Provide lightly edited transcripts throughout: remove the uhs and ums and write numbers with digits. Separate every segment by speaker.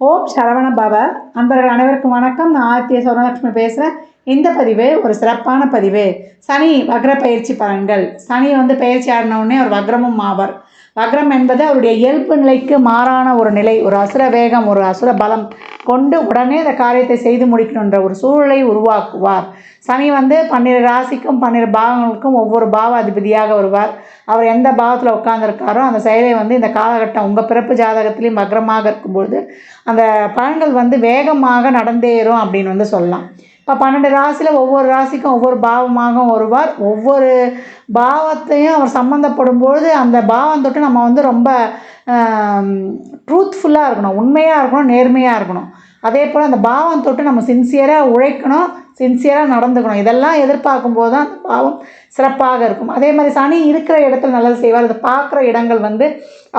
Speaker 1: ஓம் சரவண பவ. அன்பர்கள் அனைவருக்கும் வணக்கம். நான் ஆர்த்திய சௌரலட்சுமி பேசுகிறேன். இந்த பதிவு ஒரு சிறப்பான பதிவு. சனி வக்ர பயிற்சி பலன்கள். சனி பயிற்சி ஆடினவுடனே அவர் வக்ரமும் ஆவார். வக்ரம் என்பது அவருடைய இயல்பு நிலைக்கு மாறான ஒரு நிலை, ஒரு அசுர வேகம், ஒரு அசுர பலம் கொண்டு உடனே அந்த காரியத்தை செய்து முடிக்கணுன்ற ஒரு சூழலை உருவாக்குவார். சனி 12 ராசிக்கும் 12 பாவங்களுக்கும் ஒவ்வொரு பாவ அதிபதியாக வருவார். அவர் எந்த பாவத்தில் உட்கார்ந்துருக்காரோ அந்த செயலை இந்த காலகட்டம் உங்கள் பிறப்பு ஜாதகத்திலையும் வக்ரமாக இருக்கும்பொழுது அந்த பலன்கள் வேகமாக நடந்தேறும் அப்படின்னு சொல்லலாம். இப்போ 12 ராசியில் ஒவ்வொரு ராசிக்கும் ஒவ்வொரு பாவமாக வருவார். ஒவ்வொரு பாவத்தையும் அவர் சம்மந்தப்படும்பொழுது அந்த பாவம் தொட்டு நம்ம ரொம்ப ட்ரூத்ஃபுல்லாக இருக்கணும், உண்மையாக இருக்கணும், நேர்மையாக இருக்கணும். அதே போல் அந்த பாவம் தொட்டு நம்ம சின்சியராக உழைக்கணும், சின்சியராக நடந்துக்கணும். இதெல்லாம் எதிர்பார்க்கும்போது தான் அந்த பாவம் சிறப்பாக இருக்கும். அதே மாதிரி சனி இருக்கிற இடத்துல நல்லது செய்வார். அது பார்க்குற இடங்கள்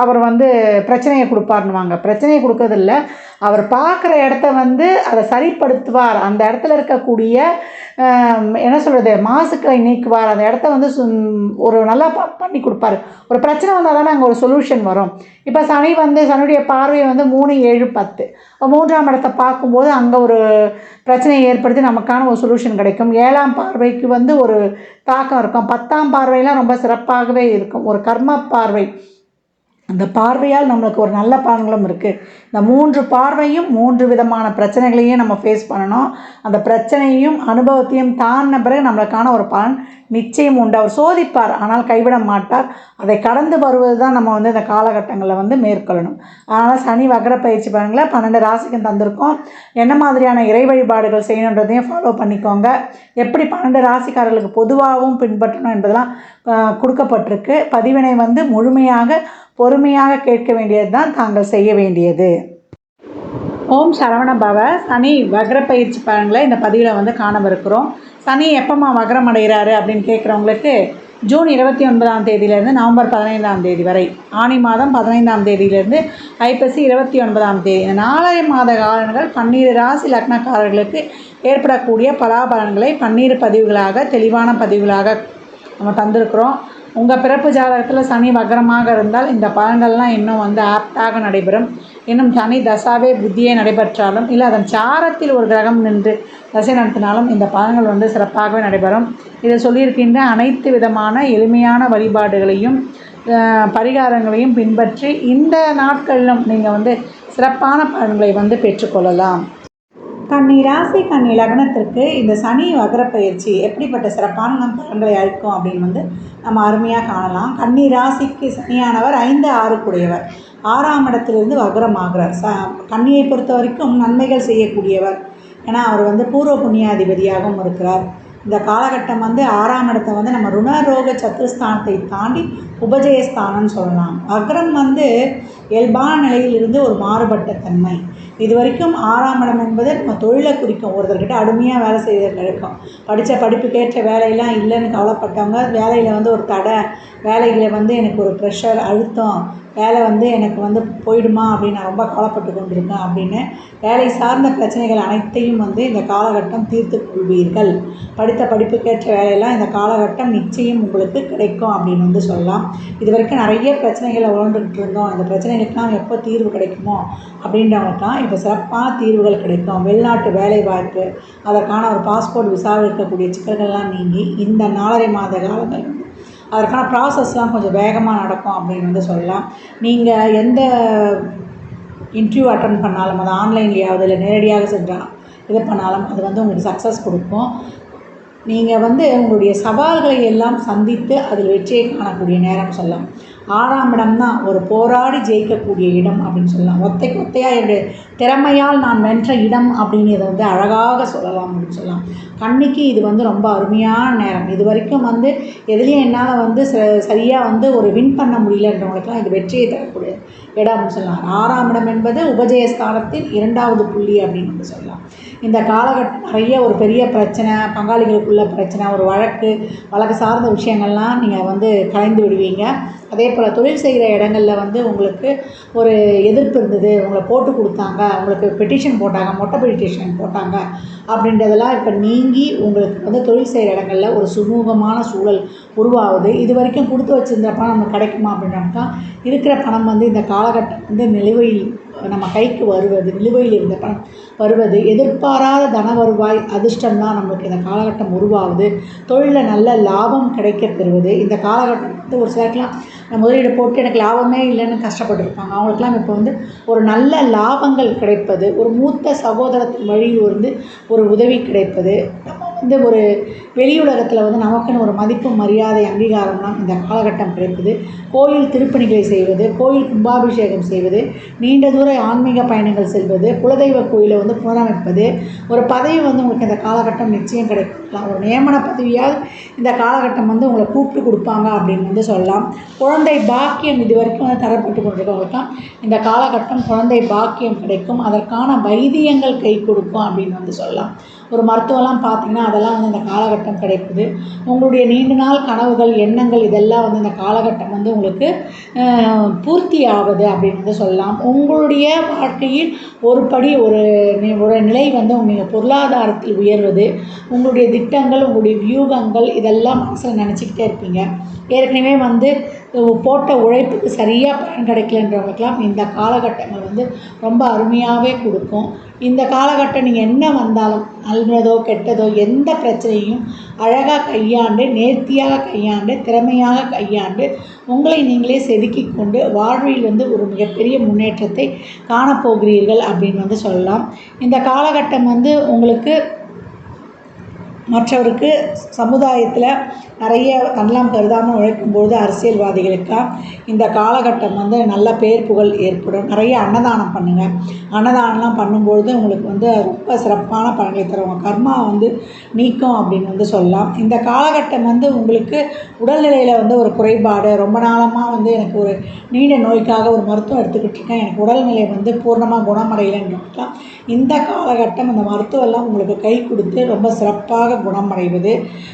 Speaker 1: அவர் பிரச்சனையை கொடுப்பாருன்னுவாங்க. பிரச்சனையை கொடுக்கறதில்ல, அவர் பார்க்குற இடத்த அதை சரிப்படுத்துவார். அந்த இடத்துல இருக்கக்கூடிய என்ன சொல்கிறது, மாசுக்களை நீக்குவார். அந்த இடத்த ஒரு நல்லா பண்ணி கொடுப்பார். ஒரு பிரச்சனை வந்தால் தானே அங்கே ஒரு சொல்யூஷன் வரும். இப்போ சனி சனியுடைய பார்வை 3, 7, 10 3ஆம் இடத்தை பார்க்கும்போது அங்கே ஒரு பிரச்சனையை ஏற்படுத்தி நமக்கான ஒரு சொல்யூஷன் கிடைக்கும். 7ஆம் பார்வைக்கு ஒரு தாக்கம் இருக்கும். 10ஆம் பார்வையெல்லாம் ரொம்ப சிறப்பாகவே இருக்கும். ஒரு கர்ம பார்வை, அந்த பார்வையால் நம்மளுக்கு ஒரு நல்ல பலன்களும் இருக்குது. இந்த 3 பார்வையும் 3 விதமான பிரச்சனைகளையும் நம்ம ஃபேஸ் பண்ணணும். அந்த பிரச்சனையும் அனுபவத்தையும் தாண்டின பிறகு நம்மளுக்கான ஒரு பலன் நிச்சயம் உண்டு. அவர் சோதிப்பார், ஆனால் கைவிட மாட்டார். அதை கடந்து வருவது தான் நம்ம இந்த காலகட்டங்களில் மேற்கொள்ளணும். அதனால் சனி வக்ர பயிற்சி பலன்களை 12 ராசிக்கும் தந்திருக்கோம். என்ன மாதிரியான இறை வழிபாடுகள் செய்யணுன்றதையும் ஃபாலோ பண்ணிக்கோங்க. எப்படி 12 ராசிக்காரர்களுக்கு பொதுவாகவும் பின்பற்றணும் என்பதெல்லாம் கொடுக்கப்பட்டிருக்கு. பதிவினை முழுமையாக பொறுமையாக கேட்க வேண்டியது தான் தாங்கள் செய்ய வேண்டியது. ஓம் சரவண பவ. சனி வக்ர பயிற்சி பலன்களை இந்த பதிவில் காணவிருக்கிறோம். சனி எப்போம்மா வக்ரம் அடைகிறாரு அப்படின்னு கேட்குறவங்களுக்கு ஜூன் 29ஆம் தேதியிலேருந்து நவம்பர் 15ஆம் தேதி வரை, ஆனி மாதம் 15ஆம் தேதியிலேருந்து ஐப்பசி 29ஆம் தேதி, இந்த 4 மாத காலங்கள் 12 ராசி லக்னக்காரர்களுக்கு ஏற்படக்கூடிய பலாபலன்களை 12 பதிவுகளாக, தெளிவான பதிவுகளாக நம்ம தந்திருக்கிறோம். உங்கள் பிறப்பு ஜாதகத்தில் சனி வக்ரமாக இருந்தால் இந்த பலன்கள்லாம் இன்னும் ஆப்டாக நடைபெறும். இன்னும் சனி தசாவே புத்தியே நடைபெற்றாலும் இல்லை அதன் சாரத்தில் ஒரு கிரகம் நின்று தசை நடத்தினாலும் இந்த பலன்கள் சிறப்பாகவே நடைபெறும். இதை சொல்லியிருக்கின்ற அனைத்து விதமான எளிமையான வழிபாடுகளையும் பரிகாரங்களையும் பின்பற்றி இந்த நாட்களிலும் நீங்கள் சிறப்பான பலன்களை பெற்றுக்கொள்ளலாம். கன்னி ராசி கன்னி லக்னத்திற்கு இந்த சனி வக்ர பயிற்சி எப்படிப்பட்ட சிறப்பான பலன்களை அளிக்கும் அப்படின்னு நம்ம அருமையாக காணலாம். கன்னி ராசிக்கு சனியானவர் 5, 6 கூடியவர். 6ஆம் இடத்திலிருந்து வக்ரமாகிறார். கன்னியை பொறுத்த வரைக்கும் நன்மைகள் செய்யக்கூடியவர். ஏன்னா அவர் பூர்வ புண்ணியாதிபதியாகவும் இருக்கிறார். இந்த காலகட்டம் 6ஆம் இடத்தை நம்ம ருணரோக சத்துருஸ்தானத்தை தாண்டி உபஜயஸ்தானம்னு சொல்லலாம். வக்ரம் இயல்பான நிலையிலிருந்து ஒரு மாறுபட்ட தன்மை. இது வரைக்கும் 6ஆம் இடம் என்பது நம்ம தொழிலை குறிக்கும். ஒருத்தர்கிட்ட அருமையாக வேலை செய்வதற்கு கிடைக்கும். படித்த படிப்புக்கேற்ற வேலையெல்லாம் இல்லைன்னு கவலைப்பட்டவங்க, வேலையில் ஒரு தடை, வேலையில் எனக்கு ஒரு ப்ரெஷர், அழுத்தம், வேலை எனக்கு போயிடுமா அப்படின்னு நான் ரொம்ப கவலைப்பட்டு கொண்டிருக்கேன் அப்படின்னு வேலை சார்ந்த பிரச்சனைகள் அனைத்தையும் இந்த காலகட்டம் தீர்த்து கொள்வீர்கள். படித்த படிப்புக்கேற்ற வேலையெல்லாம் இந்த காலகட்டம் நிச்சயம் உங்களுக்கு கிடைக்கும் அப்படின்னு சொல்லலாம். இது வரைக்கும் நிறைய பிரச்சனைகளை உழந்துக்கிட்டு இருந்தோம், இந்த பிரச்சனைகளுக்கெல்லாம் எப்போ தீர்வு கிடைக்குமோ அப்படின்றவங்களுக்கெல்லாம் இப்போ சிறப்பான தீர்வுகள் கிடைக்கும். வெளிநாட்டு வேலை வாய்ப்பு, அதற்கான ஒரு பாஸ்போர்ட் விசாவில் இருக்கக்கூடிய சிக்கல்கள்லாம் நீங்கி இந்த 4.5 மாத காலங்கள் அதற்கான ப்ராசஸ்லாம் கொஞ்சம் வேகமாக நடக்கும் அப்படின்னு சொல்லலாம். நீங்கள் எந்த இன்டர்வியூ அட்டன் பண்ணாலும், அது ஆன்லைன்லேயாவது இல்லை நேரடியாக செஞ்சால் இது பண்ணாலும் அது உங்களுக்கு சக்ஸஸ் கொடுக்கும். நீங்கள் உங்களுடைய சவால்களை எல்லாம் சந்தித்து அதில் வெற்றியை காணக்கூடிய நேரம் சொல்லலாம். 6ஆம் இடம் தான் ஒரு போராடி ஜெயிக்கக்கூடிய இடம் அப்படின்னு சொல்லலாம். ஒத்தையாக என்னுடைய திறமையால் நான் வென்ற இடம் அப்படின்னு இதை அழகாக சொல்லலாம் அப்படின்னு சொல்லலாம். கன்னிக்கு இது ரொம்ப அருமையான நேரம். இது வரைக்கும் எதுலேயும் என்னால் சரியாக ஒரு வின் பண்ண முடியலன்றவங்களுக்குலாம் இது வெற்றியை தரக்கூடிய இடம் அப்படின்னு சொல்லலாம். 6ஆம் இடம் என்பது உபஜயஸ்தானத்தின் 2வது புள்ளி அப்படின்னு சொல்லலாம். இந்த காலகட்டம் நிறைய ஒரு பெரிய பிரச்சனை, பங்காளிகளுக்குள்ள பிரச்சனை, ஒரு வழக்கு சார்ந்த விஷயங்கள்லாம் நீங்கள் கலைந்து விடுவீங்க. அதே போல் தொழில் செய்கிற இடங்களில் உங்களுக்கு ஒரு எதிர்ப்பு இருந்தது, உங்களை போட்டு கொடுத்தாங்க, உங்களுக்கு பெட்டிஷன் போட்டாங்க, மொட்டை பெட்டிஷன் போட்டாங்க அப்படின்றதெல்லாம் இப்போ நீங்கி உங்களுக்கு தொழில் செய்கிற இடங்களில் ஒரு சுமூகமான சூழல் உருவாகுது. இது வரைக்கும் கொடுத்து வச்சுருந்த பணம் நமக்கு கிடைக்குமா அப்படின்னாக்கா இருக்கிற பணம் இந்த காலகட்டம் நிலுவையில் நம்ம கைக்கு வருவது, நிலுவையில் இருந்த பணம் வருவது, எதிர்பாராத தன வருவாய், அதிர்ஷ்டம்லாம் நம்மளுக்கு இந்த காலகட்டம் உருவாகுது. தொழிலில் நல்ல லாபம் கிடைக்கப் பெறுவது. இந்த காலகட்டம் வந்து ஒரு சிலருக்குலாம் முதலீடு போட்டு எனக்கு லாபமே இல்லைன்னு கஷ்டப்பட்டுருப்பாங்க. அவங்களுக்கெல்லாம் இப்போ வந்து ஒரு நல்ல லாபங்கள் கிடைப்பது, ஒரு மூத்த சகோதரத்தின் வழியிலிருந்து ஒரு உதவி கிடைப்பது, நம்ம வந்து ஒரு வெளி உலகத்தில் வந்து நமக்குன்னு ஒரு மதிப்பு, மரியாதை, அங்கீகாரம்லாம் இந்த காலகட்டம் கிடைப்பது. கோயில் திருப்பணிகளை செய்வது, கோயில் கும்பாபிஷேகம் செய்வது, நீண்ட தூர ஆன்மீக பயணங்கள் செல்வது, குலதெய்வ கோயிலை வந்து புனரமைப்பது, ஒரு பதவி வந்து உங்களுக்கு இந்த காலகட்டம் நிச்சயம் கிடைக்கலாம். ஒரு நியமன பதவியால் இந்த காலகட்டம் வந்து உங்களை கூப்பிட்டு கொடுப்பாங்க அப்படின்னு வந்து சொல்லலாம். குழந்தை பாக்கியம் இது வரைக்கும் வந்து தரப்பட்டு கொண்டிருக்கவங்களுக்கெல்லாம் இந்த காலகட்டம் குழந்தை பாக்கியம் கிடைக்கும். அதற்கான வைத்தியங்கள் கை கொடுக்கும் அப்படின்னு வந்து சொல்லலாம். ஒரு மருத்துவம்லாம் பார்த்திங்கன்னா அதெல்லாம் வந்து இந்த காலகட்டம் கிடைக்குது. உங்களுடைய நீண்ட நாள் கனவுகள், எண்ணங்கள் இதெல்லாம் வந்து இந்த காலகட்டம் வந்து உங்களுக்கு பூர்த்தி ஆகுது அப்படின்னு வந்து சொல்லலாம். உங்களுடைய வாழ்க்கையில் ஒரு படி ஒரு நிலை வந்து நீங்கள் பொருளாதாரத்தில் உயர்வது, உங்களுடைய திட்டங்கள், உங்களுடைய வியூகங்கள் இதெல்லாம் மனசில் நினச்சிக்கிட்டே இருப்பீங்க. ஏற்கனவே வந்து போட்ட உழைப்புக்கு சரியாக பலன் கிடைக்கலன்றவங்களுக்கெல்லாம் இந்த காலகட்டங்கள் வந்து ரொம்ப அருமையாகவே கொடுக்கும். இந்த காலகட்டம் நீங்கள் என்ன வந்தாலும் நல்லதோ கெட்டதோ எந்த பிரச்சனையும் அழகாக கையாண்டு, நேர்த்தியாக கையாண்டு, திறமையாக கையாண்டு உங்களை நீங்களே செதுக்கிக் கொண்டு வாழ்வில் வந்து ஒரு மிகப்பெரிய முன்னேற்றத்தை காணப்போகிறீர்கள் அப்படின்னு வந்து சொல்லலாம். இந்த காலகட்டம் வந்து உங்களுக்கு மற்றவருக்கு சமுதாயத்தில் நிறைய தன்னலம் கருதாமல் உழைக்கும்போது அரசியல்வாதிகளுக்கெல்லாம் இந்த காலகட்டம் வந்து நல்ல பேர் புகழ் ஏற்படும். நிறைய அன்னதானம் பண்ணுங்கள். அன்னதானம்லாம் பண்ணும்பொழுது உங்களுக்கு வந்து ரொம்ப சிறப்பான பலன்களை தரும். உங்கள் கர்மா வந்து நீக்கும் அப்படின்னு வந்து சொல்லலாம். இந்த காலகட்டம் வந்து உங்களுக்கு உடல்நிலையில் வந்து ஒரு குறைபாடு, ரொம்ப நாளமாக வந்து எனக்கு ஒரு நீண்ட நோய்க்காக ஒரு மருத்துவம் எடுத்துக்கிட்டு இருக்கேன், எனக்கு உடல்நிலை வந்து பூர்ணமாக குணமடையலைன்றதுக்கெல்லாம் இந்த காலகட்டம் அந்த மருத்துவம்லாம் உங்களுக்கு கை கொடுத்து ரொம்ப சிறப்பாக குணமடைவது,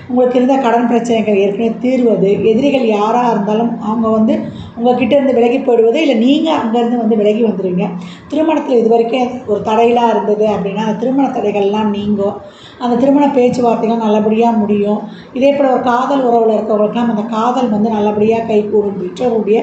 Speaker 1: உங்களுக்கு இருந்த கடன் பிரச்சனைகள் ஏற்கனவே தீர்வது, எதிரிகள் யாராக இருந்தாலும் அவங்க வந்து உங்கள்கிட்ட இருந்து விலகி போயிடுவது, இல்லை நீங்கள் அங்கேருந்து வந்து விலகி வந்துடுவீங்க. திருமணத்தில் இது வரைக்கும் ஒரு தடையெல்லாம் இருந்தது அப்படின்னா அந்த திருமண தடைகள்லாம் நீங்கும். அந்த திருமண பேச்சுவார்த்தைகள் நல்லபடியாக முடியும். இதே போல் ஒரு காதல் உறவில் இருக்கிறவங்களுக்கெல்லாம் அந்த காதல் வந்து நல்லபடியாக கைகூடும், பெற்றோருடைய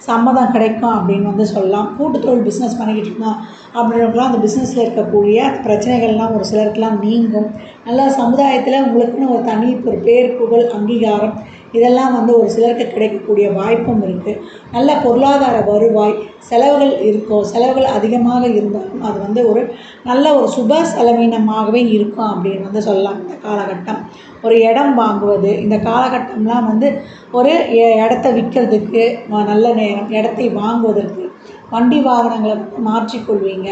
Speaker 1: சம்மதம் கிடைக்கும் அப்படின்னு வந்து சொல்லலாம். கூட்டுத்தொழில் பிஸ்னஸ் பண்ணிக்கிட்டு இருந்தோம் அப்படின்றவங்களாம் அந்த பிஸ்னஸில் இருக்கக்கூடிய பிரச்சனைகள்லாம் ஒரு சிலருக்கெல்லாம் நீங்கும். நல்லா சமுதாயத்தில் உங்களுக்குன்னு ஒரு தனி ஒரு பேர் புகழ் அங்கீகாரம் இதெல்லாம் வந்து ஒரு சிலருக்கு கிடைக்கக்கூடிய வாய்ப்பும் இருக்குது. நல்ல பொருளாதார வருவாய், செலவுகள் இருக்கும். செலவுகள் அதிகமாக இருந்தாலும் அது வந்து ஒரு நல்ல ஒரு சுப செலவினமாகவே இருக்கும் அப்படின்னு வந்து சொல்லலாம். இந்த காலகட்டம் ஒரு இடம் வாங்குவது, இந்த காலகட்டம்லாம் வந்து ஒரு இடத்த விற்கிறதுக்கு நல்ல நேரம், இடத்தை வாங்குவதற்கு, வண்டி வாகனங்களை மாற்றிக்கொள்வீங்க.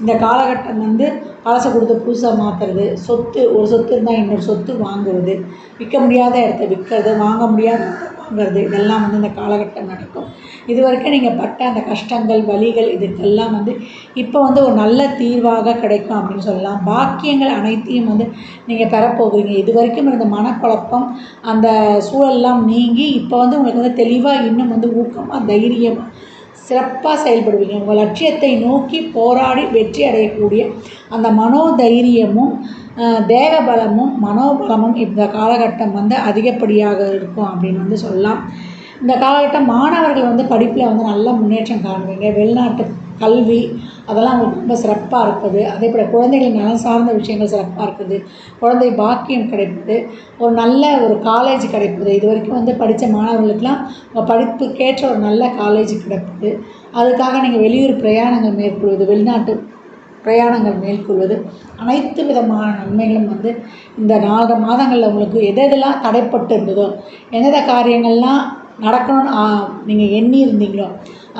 Speaker 1: இந்த காலகட்டம் வந்து பழசை கொடுத்து புதுசாக மாற்றுறது, சொத்து ஒரு சொத்து இருந்தால் இன்னொரு சொத்து வாங்குவது, விற்க முடியாத இடத்த விற்கிறது, வாங்க முடியாத வாங்குறது, இதெல்லாம் வந்து இந்த காலகட்டம் நடக்கும். இது வரைக்கும் நீங்கள் பட்ட அந்த கஷ்டங்கள், வலிகள் இதுக்கெல்லாம் வந்து இப்போ வந்து ஒரு நல்ல தீர்வாக கிடைக்கும் அப்படின்னு சொல்லலாம். பாக்கியங்கள் அனைத்தையும் வந்து நீங்கள் பெறப்போகிறீங்க. இது வரைக்கும் இருந்த மனக்குழப்பம், அந்த சூழல்லாம் நீங்கி இப்போ வந்து உங்களுக்கு வந்து தெளிவாக இன்னும் வந்து ஊக்கமாக, தைரியமாக சிறப்பாக செயல்படுவீங்க. உங்கள் லட்சியத்தை நோக்கி போராடி வெற்றி அடையக்கூடிய அந்த மனோதைரியமும் தேக பலமும் மனோபலமும் இந்த காலகட்டம் வந்து அதிகப்படியாக இருக்கும் அப்படின்னு வந்து சொல்லலாம். இந்த காலகட்டம் மாணவர்கள் வந்து படிப்பில் வந்து நல்ல முன்னேற்றம் காணுவீங்க. வெளிநாட்டு கல்வி அதெல்லாம் உங்களுக்கு ரொம்ப சிறப்பாக இருக்குது. அதே போல் குழந்தைகள் நலன் சார்ந்த விஷயங்கள் சிறப்பாக இருக்குது. குழந்தை பாக்கியம் கிடைப்பது, ஒரு நல்ல ஒரு காலேஜ் கிடைப்பது, இது வரைக்கும் வந்து படித்த மாணவர்களுக்கெல்லாம் உங்கள் படிப்புக்கேற்ற ஒரு நல்ல காலேஜ் கிடைப்பது, அதுக்காக நீங்கள் வெளியூர் பிரயாணங்கள் மேற்கொள்வது, வெளிநாட்டு பிரயாணங்கள் மேற்கொள்வது, அனைத்து விதமான நன்மைகளும் வந்து இந்த 4 மாதங்களில் உங்களுக்கு எதெல்லாம் தடைப்பட்டு இருந்ததோ, எந்தெந்த காரியங்கள்லாம் நடக்கணும்னு நீங்கள் எண்ணி இருந்தீங்களோ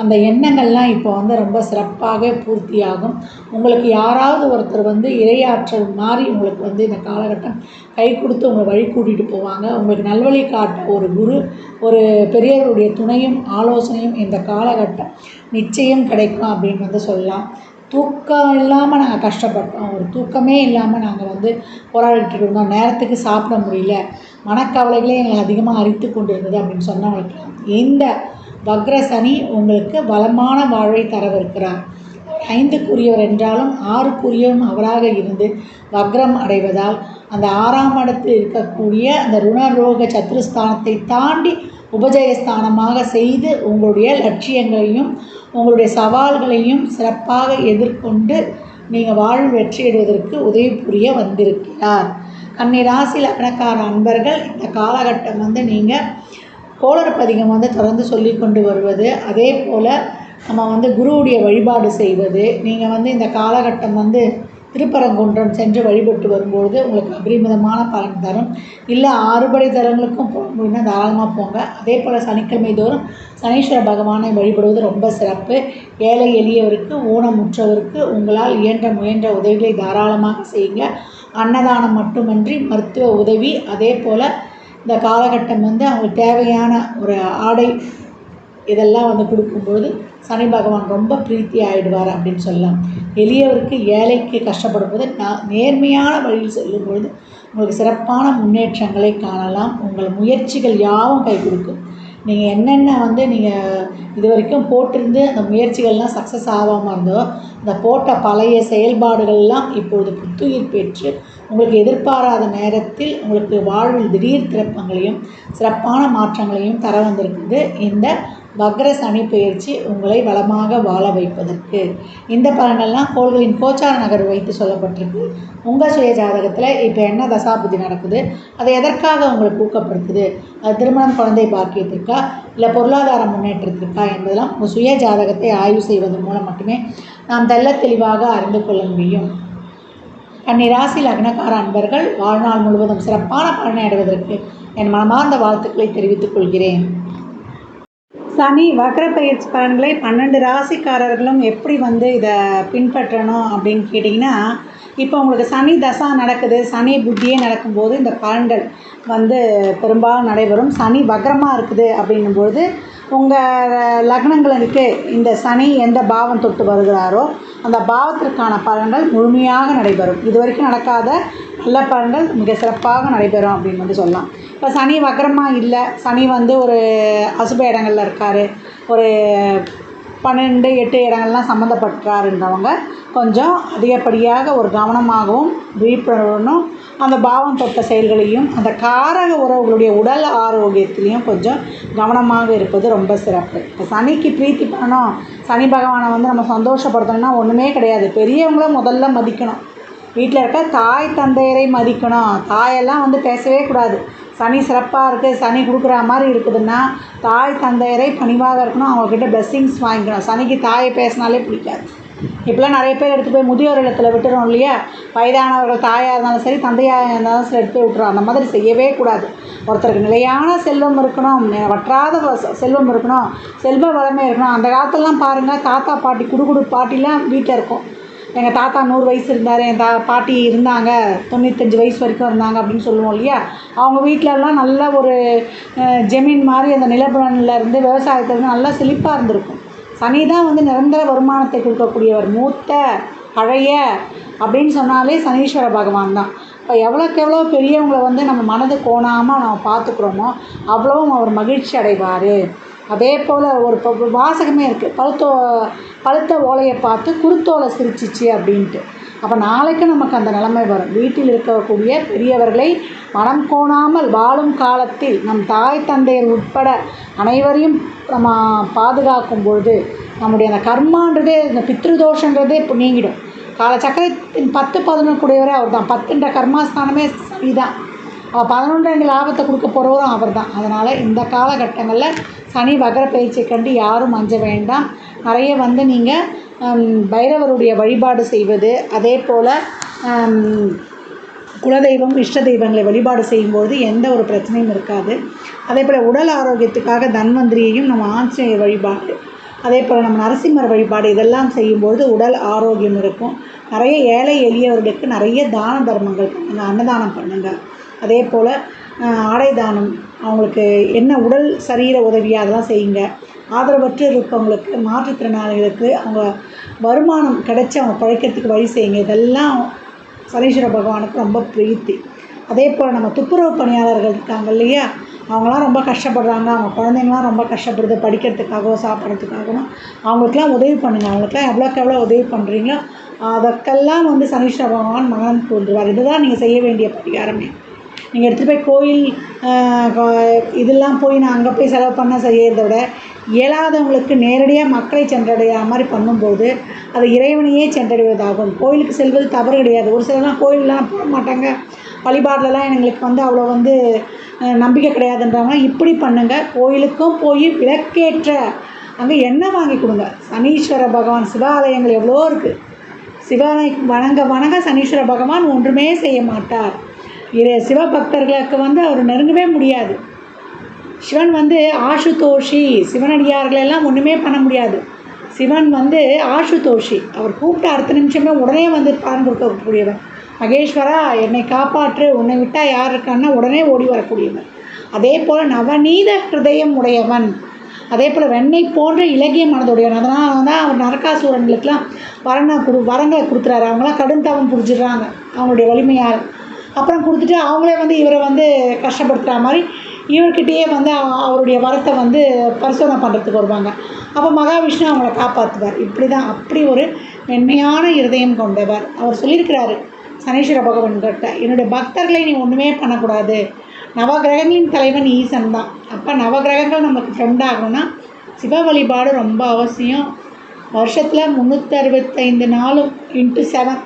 Speaker 1: அந்த எண்ணங்கள்லாம் இப்போ வந்து ரொம்ப சிறப்பாக பூர்த்தியாகும். உங்களுக்கு யாராவது ஒருத்தர் வந்து இரையாற்றல் மாதிரி உங்களுக்கு வந்து இந்த காலகட்டம் கை கொடுத்து உங்களை வழி கூட்டிகிட்டு போவாங்க. உங்களுக்கு நல்வழி காட்ட ஒரு குரு, ஒரு பெரியவருடைய துணையும் ஆலோசனையும் இந்த காலகட்டம் நிச்சயம் கிடைக்கும் அப்படின்னு வந்து சொல்லலாம். தூக்கம் இல்லாமல் நாங்கள் கஷ்டப்பட்டோம், ஒரு தூக்கமே இல்லாமல் நாங்கள் வந்து போராடிட்டு இருந்தோம், நேரத்துக்கு சாப்பிட முடியல, மனக்கவலைகளே எங்களை அதிகமாக அரித்து கொண்டு இருந்தது அப்படின்னு சொன்னவங்களுக்கெல்லாம் இந்த வக்ர சனி உங்களுக்கு வளமான வாழ்வை தரவிருக்கிறார். 5க்குரியவர் என்றாலும் 6க்குரியவரும் அவராக இருந்து வக்ரம் அடைவதால் அந்த 6ஆம் இடத்தில் இருக்கக்கூடிய அந்த ருணரோக சத்துருஸ்தானத்தை தாண்டி உபஜயஸ்தானமாக செய்து உங்களுடைய லட்சியங்களையும் உங்களுடைய சவால்களையும் சிறப்பாக எதிர்கொண்டு நீங்கள் வாழ்வில் வெற்றியடைவதற்கு உதவி புரிய வந்திருக்கிறார். கன்னி ராசி லக்னக்கார அன்பர்கள் இந்த காலகட்டம் நீங்கள் கோளறு பதிகம் தொடர்ந்து சொல்லி கொண்டு வருவது, அதே போல் நம்ம குருவுடைய வழிபாடு செய்வது, நீங்கள் இந்த காலகட்டம் திருப்பரங்குன்றம் சென்று வழிபட்டு வரும்பொழுது உங்களுக்கு அபரிமிதமான பலன் தரும். இல்லை 6 படை தலங்களுக்கும் போக முடியும்னா தாராளமாக போங்க. அதே போல் சனிக்கிழமை தோறும் சனீஸ்வர பகவானை வழிபடுவது ரொம்ப சிறப்பு. ஏழை எளியவருக்கு ஊனமுற்றவருக்கு உங்களால் முயன்ற உதவிகளை தாராளமாக செய்யுங்க. அன்னதானம் மட்டுமன்றி மருத்துவ உதவி, அதே போல் இந்த காலகட்டம் அவங்களுக்கு தேவையான ஒரு ஆடை இதெல்லாம் கொடுக்கும்பொழுது சனி பகவான் ரொம்ப பிரீத்தி ஆகிடுவார் அப்படின்னு சொல்லலாம். எளியவருக்கு ஏழைக்கு கஷ்டப்படும் போது நேர்மையான வழியில் செல்லும் பொழுது உங்களுக்கு சிறப்பான முன்னேற்றங்களை காணலாம். உங்கள் முயற்சிகள் யாவும் கை கொடுக்கும். நீங்கள் என்னென்ன நீங்கள் இது வரைக்கும் போட்டிருந்து அந்த முயற்சிகள்லாம் சக்ஸஸ் ஆகாமல் இருந்தோ, அந்த போட்ட பழைய செயல்பாடுகள்லாம் இப்பொழுது புத்துயிர் பெற்று உங்களுக்கு எதிர்பாராத நேரத்தில் உங்களுக்கு வாழ்வில் திடீர் திருப்பங்களையும் சிறப்பான மாற்றங்களையும் தர வந்திருக்குது இந்த வக்ர சனி பெயர்ச்சி உங்களை வளமாக வாழ வைப்பதற்கு. இந்த பலனெல்லாம் கோள்களின் கோச்சார நகர் வைத்து சொல்லப்பட்டிருக்கு. உங்கள் சுய ஜாதகத்தில் இப்போ என்ன தசாபுத்தி நடக்குது, அதை எதற்காக உங்களுக்கு ஊக்கப்படுத்துது, அது திருமணம் குழந்தை பாக்கியத்திற்கா இல்லை பொருளாதார முன்னேற்றத்திற்கா என்பதெல்லாம் உங்கள் சுய ஜாதகத்தை ஆய்வு செய்வதன் மூலம் மட்டுமே நாம் தெளிவாக அறிந்து கொள்ள முடியும். கன்னி ராசி லக்னக்கார அன்பர்கள் வாழ்நாள் முழுவதும் சிறப்பான பலனை அடைவதற்கு என் மனமார்ந்த வாழ்த்துக்களை தெரிவித்துக் கொள்கிறேன். சனி வக்ர பயிற்சி பலன்களை 12 ராசிக்காரர்களும் எப்படி இதை பின்பற்றணும் அப்படின்னு கேட்டிங்கன்னா, இப்போ உங்களுக்கு சனி தசா நடக்குது, சனி புத்தியே நடக்கும்போது இந்த பலன்கள் பெரும்பாலும் நடைபெறும். சனி வக்ரமாக இருக்குது அப்படின்னும்போது உங்கள் லக்னங்களுக்கு இந்த சனி எந்த பாவம் தொட்டு வருகிறாரோ அந்த பாவத்திற்கான பலன்கள் முழுமையாக நடைபெறும். இது வரைக்கும் நடக்காத நல்ல பலன்கள் மிக சிறப்பாக நடைபெறும் அப்படின்னு சொல்லலாம். இப்போ சனி வக்ரமாக இல்லை, சனி ஒரு அசுப இடங்களில் இருக்கார், ஒரு 12, 8 இடங்கள்லாம் சம்மந்தப்பட்டாருன்றவங்க கொஞ்சம் அதிகப்படியாக ஒரு கவனமாகவும் விழிப்புணர்வுடனும் அந்த பாவம் தொட்ட செயல்களையும் அந்த காரக உறவுகளுடைய உடல் ஆரோக்கியத்திலையும் கொஞ்சம் கவனமாக இருப்பது ரொம்ப சிறப்பு. இப்போ சனிக்கு பிரீத்தி பண்ணணும், சனி பகவானை நம்ம சந்தோஷப்படுத்தணும்னா ஒன்றுமே கிடையாது. பெரியவங்கள முதல்ல மதிக்கணும், வீட்டில் இருக்க தாய் தந்தையரை மதிக்கணும். தாயெல்லாம் பேசவே கூடாது. சனி சிறப்பாக இருக்குது, சனி கொடுக்குற மாதிரி இருக்குதுன்னா தாய் தந்தையரை பணிவாக இருக்கணும், அவங்கக்கிட்ட பிளெஸ்ஸிங்ஸ் வாங்கிக்கணும். சனிக்கு தாயை பேசினாலே பிடிக்காது. இப்போலாம் நிறைய பேர் எடுத்து போய் முதியோர் இல்லத்தில் விட்டுறோம் இல்லையா? வயதானவர்கள் தாயாக இருந்தாலும் சரி, தந்தையாக இருந்தாலும் சரி எடுத்து போய் விட்டுறோம். அந்த மாதிரி செய்யவே கூடாது. ஒருத்தருக்கு நிலையான செல்வம் இருக்கணும், வற்றாத செல்வம் இருக்கணும், செல்வ வளமே இருக்கணும். அந்த காலத்துலலாம் பாருங்கள், தாத்தா பாட்டி குடு பாட்டிலாம் வீட்டில் இருக்கும். எங்கள் தாத்தா 100 வயசு இருந்தார், என் பாட்டி இருந்தாங்க 95 வயசு வரைக்கும் இருந்தாங்க அப்படின்னு சொல்லுவோம் இல்லையா? அவங்க வீட்டிலலாம் நல்ல ஒரு ஜமீன் மாதிரி அந்த நிலப்புலன்லேருந்து விவசாயத்துலேருந்து நல்லா செழிப்பாக இருந்திருக்கும். சனி தான் நிரந்தர வருமானத்தை கொடுக்கக்கூடியவர். மூத்த பழைய அப்படின்னு சொன்னாலே சனீஸ்வர பகவான் தான். இப்போ எவ்வளோக்கு எவ்வளோ பெரியவங்களை நம்ம மனது கோணாமல் நம்ம பார்த்துக்குறோமோ அவ்வளவும் அவர் மகிழ்ச்சி அடைவார். அதே போல் ஒரு வாசகமே இருக்குது, பழுத்த ஓலையை பார்த்து குருத்தோலை சிரிச்சிச்சு அப்படின்ட்டு. அப்போ நாளைக்கு நமக்கு அந்த நிலைமை வரும். வீட்டில் இருக்கக்கூடிய பெரியவர்களை மனம் கோணாமல் வாழும் காலத்தில் நம் தாய் தந்தையர் உட்பட அனைவரையும் நம்ம பாதுகாக்கும் பொழுது நம்முடைய அந்த கர்மான்றதே, இந்த பித்ருதோஷன்றதே இப்போ நீங்கிடும். காலச்சக்கரத்தின் 10, 11 கூடியவரே அவர் தான். 10ன்ற கர்மாஸ்தானமே சனி தான். 11 லாபத்தை கொடுக்க போகிறவரும் அவர் தான். அதனால் இந்த காலகட்டங்களில் சனி வக்ர பயிற்சியை கண்டு யாரும் அஞ்ச வேண்டாம். நிறைய நீங்கள் பைரவருடைய வழிபாடு செய்வது, அதே போல் குலதெய்வம் இஷ்ட தெய்வங்களை வழிபாடு செய்யும்போது எந்த ஒரு பிரச்சனையும் இருக்காது. அதே போல் உடல் ஆரோக்கியத்துக்காக தன்வந்திரியையும் நம்ம ஆஞ்சநேயர் வழிபாடு, அதே போல் நம்ம நரசிம்மர் வழிபாடு இதெல்லாம் செய்யும்போது உடல் ஆரோக்கியம் இருக்கும். நிறைய ஏழை எளியவர்களுக்கு நிறைய தான தர்மங்கள் பண்ணுங்கள், அன்னதானம் பண்ணுங்கள். அதே போல் ஆடை தானம், அவங்களுக்கு என்ன உடல் சரீர உதவியாக அதெல்லாம் செய்யுங்க. ஆதரவற்று இருப்பவங்களுக்கு, மாற்றுத்திறனாளிகளுக்கு அவங்க வருமானம் கிடைச்சி அவங்க பழைக்கிறதுக்கு வழி செய்யுங்க. இதெல்லாம் சனீஸ்வர பகவானுக்கு ரொம்ப பிரீத்தி. அதே போல் நம்ம துப்புரவு பணியாளர்கள் இருக்காங்க இல்லையா, அவங்களாம் ரொம்ப கஷ்டப்படுறாங்க, அவங்க குழந்தைங்களாம் ரொம்ப கஷ்டப்படுது படிக்கிறதுக்காகவும் சாப்பிட்றதுக்காகவும். அவங்களுக்கெல்லாம் உதவி பண்ணுங்கள். அவங்களுக்கெல்லாம் எவ்வளோக்கு எவ்வளோ உதவி பண்ணுறீங்களோ அதற்கெல்லாம் சனீஸ்வர பகவான் மகன் தோன்றுவார். இதுதான் நீங்கள் செய்ய வேண்டிய பரிகாரமே. நீங்கள் எடுத்துகிட்டு போய் கோயில் இதெல்லாம் போய் நான் அங்கே போய் செலவு பண்ண செய்யறதை விட இயலாதவங்களுக்கு நேரடியாக மக்களை சென்றடைகிற மாதிரி பண்ணும்போது அது இறைவனையே சென்றடைவதாகும். கோயிலுக்கு செல்வது தவறு கிடையாது. ஒரு சிலர்லாம் கோயிலெலாம் போக மாட்டாங்க, வழிபாடுலலாம் எங்களுக்கு அவ்வளோ நம்பிக்கை கிடையாதுன்றவங்க இப்படி பண்ணுங்கள். கோயிலுக்கும் போய் விளக்கேற்ற அங்கே எண்ணெய் வாங்கி கொடுங்க. சனீஸ்வர பகவான் சிவாலயங்கள் எவ்வளோ இருக்குது. சிவாலயம் வணங்க சனீஸ்வர பகவான் ஒன்றுமே செய்ய மாட்டார். சிவபக்தர்களுக்கு அவர் நெருங்கவே முடியாது. சிவன் ஆசுதோஷி, சிவனடியார்களெல்லாம் ஒன்றுமே பண்ண முடியாது. சிவன் ஆசுதோஷி, அவர் கூப்பிட்ட அடுத்த நிமிஷமே உடனே பலன் கொடுக்கக்கூடியவன். மகேஸ்வரா என்னை காப்பாற்று, உன்னை விட்டால் யார் இருக்கான்னா உடனே ஓடி வரக்கூடியவன். அதே போல் நவநீத ஹிருதயம் உடையவன், அதே போல் வெண்ணெய் போன்ற இலகிய மனதுடையவன். அதனால் தான் அவர் நரகாசூரர்களுக்கெல்லாம் வரங்களை கொடுத்துறாரு. அவங்களாம் கடும் தவம் புரிஞ்சிடுறாங்க அவங்களுடைய வலிமையால். அப்புறம் கொடுத்துட்டு அவங்களே இவரை கஷ்டப்படுத்துகிற மாதிரி இவர்கிட்டயே அவருடைய வரத்தை பரிசோதனை பண்ணுறதுக்கு வருவாங்க. அப்போ மகாவிஷ்ணு அவங்கள காப்பாற்றுவார். இப்படி தான் அப்படி ஒரு மென்மையான இருதயம் கொண்டவர். அவர் சொல்லியிருக்கிறாரு சனீஸ்வர பகவான்கிட்ட, என்னுடைய பக்தர்களை நீ ஒன்றுமே பண்ணக்கூடாது. நவகிரகங்களின் தலைவன் ஈசன் தான். அப்போ நவகிரகங்கள் நமக்கு ஃப்ரெண்ட் ஆகணும்னா சிவ வழிபாடு ரொம்ப அவசியம். வருஷத்தில் 365 நாளும் × 7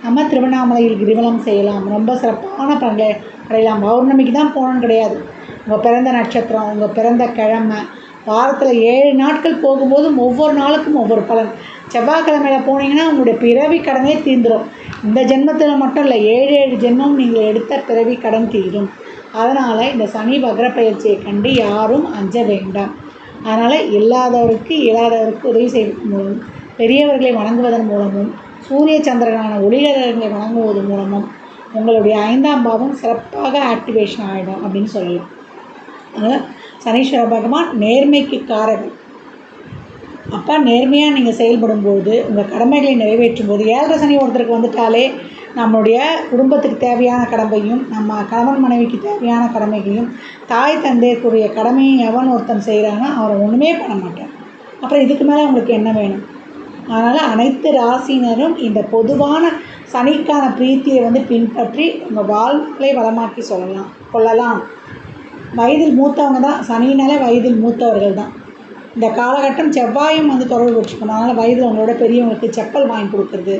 Speaker 1: நம்ம திருவண்ணாமலையில் கிரிவலம் செய்யலாம். ரொம்ப சிறப்பான பலன்களை அடையலாம். பௌர்ணமிக்கு தான் போகணுன்னு கிடையாது. உங்கள் பிறந்த நட்சத்திரம், உங்கள் பிறந்த கிழமை, வாரத்தில் 7 நாட்கள் போகும்போதும் ஒவ்வொரு நாளுக்கும் ஒவ்வொரு பலன். செவ்வாய்க்கிழமையில் போனீங்கன்னா உங்களுடைய பிறவி கடனே தீர்ந்துடும். இந்த ஜென்மத்தில் மட்டும் இல்லை, 7 ஜென்மம் நீங்கள் எடுத்த பிறவி கடன் தீரும். அதனால் இந்த சனி வக்ர பயிற்சியை கண்டு யாரும் அஞ்ச வேண்டாம். அதனால் இயலாதவருக்கு உதவி செய்வதன் மூலம், பெரியவர்களை வணங்குவதன் மூலமும், சூரிய சந்திரனான ஒளிகரங்களை வணங்குவதன் மூலமும் உங்களுடைய 5ஆம் பாவம் சிறப்பாக ஆக்டிவேஷன் ஆகிடும் அப்படின்னு சொல்லலாம். அதனால் சனீஸ்வர பகவான் நேர்மைக்கு காரகன். அப்போ நேர்மையாக நீங்கள் செயல்படும்போது, உங்கள் கடமைகளை நிறைவேற்றும் போது, 7 சனி ஒருத்தருக்கு வந்துட்டாலே நம்மளுடைய குடும்பத்துக்கு தேவையான கடமையும், நம்ம கணவன் மனைவிக்கு தேவையான கடமைகளையும், தாய் தந்தைக்குரிய கடமையும் எவன் ஒருத்தன் செய்கிறான்னா அவரை ஒன்றுமே பண்ண மாட்டான். அப்புறம் இதுக்கு மேலே அவங்களுக்கு என்ன வேணும்? அதனால் அனைத்து ராசினரும் இந்த பொதுவான சனிக்கான பிரீத்தியை பின்பற்றி உங்கள் வாழ்க்கையை வளமாக்கி கொள்ளலாம். வயதில் மூத்தவங்க தான், சனினாலே வயதில் மூத்தவர்கள் தான். இந்த காலகட்டம் செவ்வாயும் தொடர்பு வச்சுக்கணும். அதனால் வயதில் அவங்களோட பெரியவங்களுக்கு செப்பல் வாங்கி கொடுக்குறது,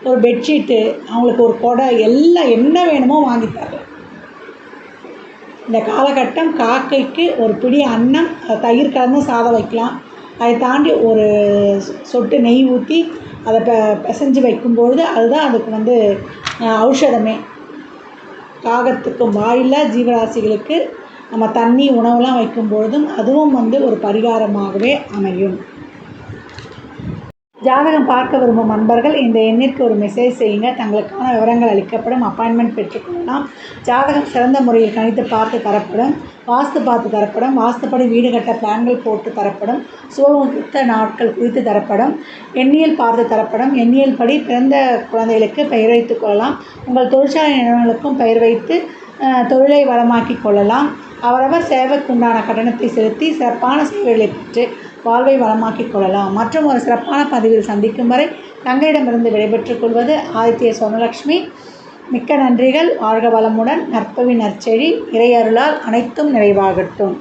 Speaker 1: ஒரு பெட்ஷீட்டு, அவங்களுக்கு ஒரு கொடை, எல்லாம் என்ன வேணுமோ வாங்கி தரலாம். இந்த காலகட்டம் காக்கைக்கு ஒரு பிடி அன்னம், தயிர் கலந்து சாதம் வைக்கலாம். அதை தாண்டி ஒரு சொட்டு நெய் ஊற்றி அதை பிசைஞ்சு வைக்கும்பொழுது அதுதான் அதுக்கு ஔஷதமே. காகத்துக்கும் வாயில்லா ஜீவராசிகளுக்கு நம்ம தண்ணி உணவெல்லாம் வைக்கும்பொழுதும் அதுவும் ஒரு பரிகாரமாகவே அமையும். ஜாதகம் பார்க்க விரும்பும் நண்பர்கள் இந்த எண்ணிற்கு ஒரு மெசேஜ் செய்யுங்க. தங்களுக்கான விவரங்கள் அளிக்கப்படும். அப்பாயின்மெண்ட் பெற்றுக்கொள்ளலாம். ஜாதகம் சிறந்த முறையில் கணித்து பார்த்து தரப்படும். வாஸ்து பார்த்து தரப்படும். வாஸ்துப்படி வீடு கட்ட பிளான்கள் போட்டு தரப்படும். சுபமுகூர்த்த நாட்கள் குறித்து தரப்படும். எண்ணியல் பார்த்து தரப்படும். எண்ணியல் படி பிறந்த குழந்தைகளுக்கு பெயர் வைத்துக் கொள்ளலாம். உங்கள் தொழிற்சாலை நிறுவனங்களுக்கும் பெயர் வைத்து தொழிலை வளமாக்கி கொள்ளலாம். அவரவர் சேவைக்குண்டான கட்டணத்தை செலுத்தி சிறப்பான சேவைகளை பெற்று வாழ்வை வளமாக்கிக் கொள்ளலாம். மற்றும் ஒரு சிறப்பான பதிவில் சந்திக்கும் வரை தங்களிடமிருந்து விடைபெற்றுக் கொள்வது ஆதித்ய சொர்ணலக்ஷ்மி. மிக்க நன்றிகள். வாழ்க வளமுடன். நற்பவி நற்செழி. இறையருளால் அனைத்தும் நிறைவாகட்டும்.